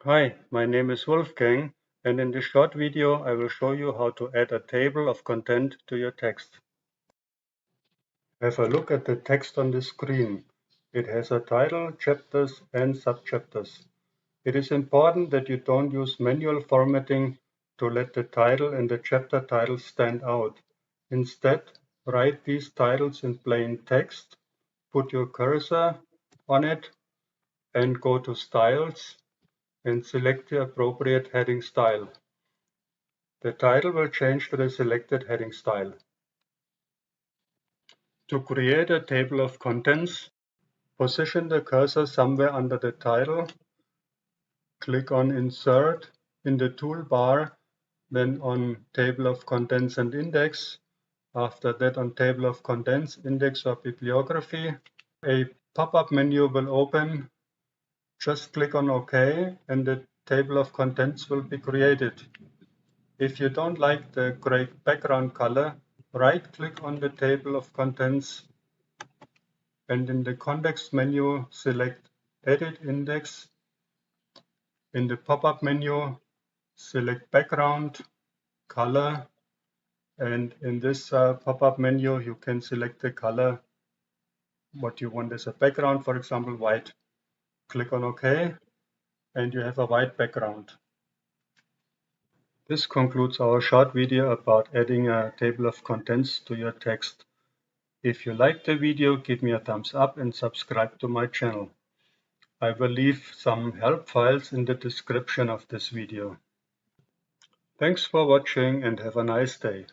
Hi, my name is Wolfgang, and in this short video I will show you how to add a table of content to your text. Have a look at the text on the screen. It has a title, chapters and subchapters. It is important that you don't use manual formatting to let the title and the chapter titles stand out. Instead, write these titles in plain text, put your cursor on it, and go to Styles and select the appropriate heading style. The title will change to the selected heading style. To create a table of contents, position the cursor somewhere under the title, click on Insert in the toolbar, then on Table of Contents and Index, after that on Table of Contents, Index or Bibliography. A pop-up menu will open. Just click on OK and the table of contents will be created. If you don't like the gray background color, right-click on the table of contents and in the context menu select Edit Index. In the pop-up menu, select Background, Color, and in this pop-up menu you can select the color what you want as a background, for example white. Click on OK and you have a white background. This concludes our short video about adding a table of contents to your text. If you liked the video, give me a thumbs up and subscribe to my channel. I will leave some help files in the description of this video. Thanks for watching and have a nice day.